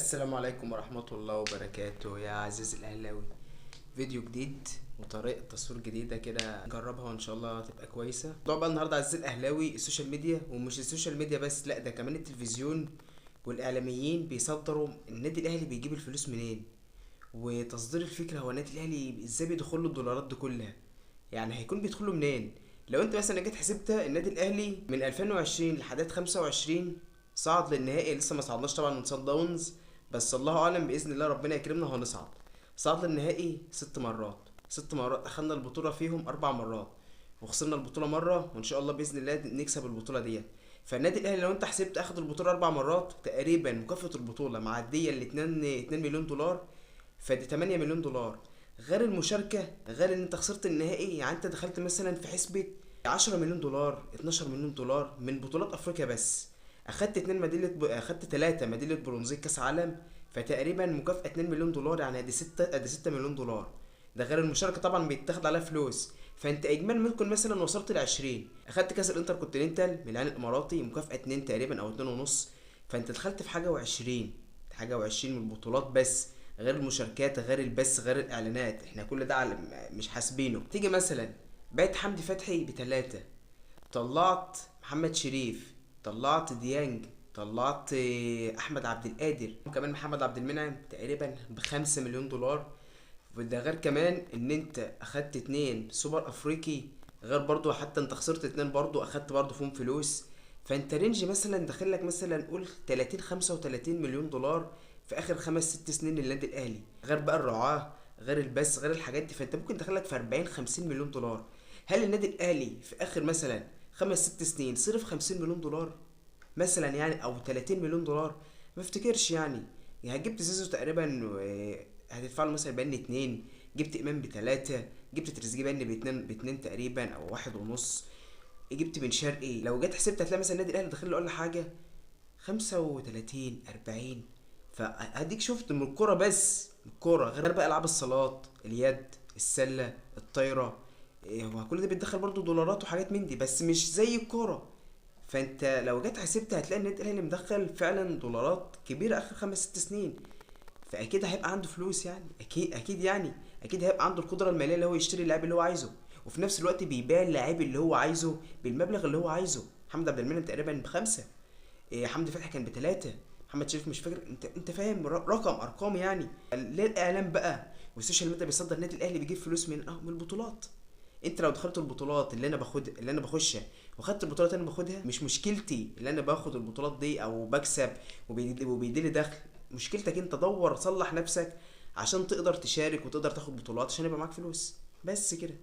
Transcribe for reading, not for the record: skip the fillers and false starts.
السلام عليكم ورحمة الله وبركاته يا عزيزي الأهلاوي. فيديو جديد وطريقة تصوير جديدة كده نجربها وإن شاء الله تبقى كويسة. موضوع بقى النهاردة عزيزي الأهلاوي السوشيال ميديا، ومش السوشيال ميديا بس، لأ ده كمان التلفزيون والإعلاميين بيصدروا النادي الأهلي بيجيب الفلوس منين، وتصدير الفكرة هو النادي الأهلي إزاي بيدخل له الدولارات دي كلها. يعني هيكون بيدخله منين؟ لو أنت مثلا جيت حسبتها النادي الأهلي من 2020 لحد 25 صعد للنهائي، لسه ما صعدناش طبعا من صن داونز، بس الله اعلم باذن الله ربنا يكرمنا وهنصعد. صعد للنهائي 6 مرات، 6 مرات اخدنا البطوله فيهم 4 مرات، وخسرنا البطوله مره، وان شاء الله باذن الله نكسب البطوله ديت. فالنادي الاهلي لو انت حسبت اخد البطوله 4 مرات، تقريبا مكافاه البطوله معديه ل 2 مليون دولار، فدي 8 مليون دولار، غير المشاركه، غير ان انت خسرت النهائي. يعني انت دخلت مثلا في حسبه 10 مليون دولار 12 مليون دولار من بطولات افريقيا بس. اخدت 3 ميداليه برونزيه كاس عالم، فتقريبا مكافاه 2 مليون دولار، يعني ادي 6 مليون دولار. ده غير المشاركه طبعا بيتاخد عليها فلوس. فانت اجمال ممكن مثلا وصلت ل 20. اخدت كاس الانتر كونتيننتال من العين الاماراتي مكافاه 2 تقريبا او 2 ونص. فانت دخلت في حاجه و20، حاجه و20 من البطولات بس، غير المشاركات، غير البث، غير الاعلانات. احنا كل ده مش حاسبينه. تيجي مثلا بعت حمدي فتحي ب3، طلعت محمد شريف، طلعت ديانج، طلعت احمد عبد القادر، وكمان محمد عبد المنعم تقريبا ب5 مليون دولار. وده غير كمان ان انت اخدت 2 سوبر افريقي، غير برضو حتى انت خسرت 2 برضو اخدت برضو فيهم فلوس. فانت رينج مثلا داخلك مثلا قول 30 35 مليون دولار في اخر 5 6 سنين للنادي الاهلي، غير بقى الرعاة، غير البث، غير الحاجات دي. فانت ممكن داخلك في 40 50 مليون دولار. هل النادي الاهلي في اخر مثلا 5 6 سنين صرف 50 مليون دولار مثلا يعني، او 30 مليون دولار؟ ما افتكرش يعني جبت زيزو تقريبا هتدفع له مثلا بان 2، جبت امام ب3، جبت تريزيجيه بان ب2 تقريبا او 1 ونص، جبت بن شرقي. لو جيت حسبت هتلاقي مثلا النادي الاهلي داخل له اقل حاجه 35 40. فهديك شفت من الكوره بس، من الكوره، غير بقى العاب الصالات، اليد، السله، الطايره. هو كل ده بيتدخل برضو دولارات وحاجات من دي، بس مش زي الكوره. فانت لو جيت حسبت هتلاقي النادي الاهلي مدخل فعلا دولارات كبيره اخر 5 6 سنين. فاكيد هيبقى عنده فلوس، يعني اكيد يعني اكيد هيبقى عنده القدره الماليه اللي هو يشتري اللاعب اللي هو عايزه، وفي نفس الوقت بيبيع اللاعب اللي هو عايزه بالمبلغ اللي هو عايزه. محمد عبد المنعم تقريبا ب5، حمدي فتحي كان ب3، محمد شريف مش فاكر. انت فاهم ارقام يعني. ليه الاعلام بقى والسوشيال ميديا بيصدر النادي الاهلي بيجيب فلوس من البطولات؟ انت لو دخلت البطولات اللي انا بخشها، وخدت البطولات اللي انا باخدها، مش مشكلتي اللي انا باخد البطولات دي او بكسب وبيديلي دخل. مشكلتك انت دور صلح نفسك عشان تقدر تشارك وتقدر تاخد بطولات عشان يبقى معاك فلوس، بس كده.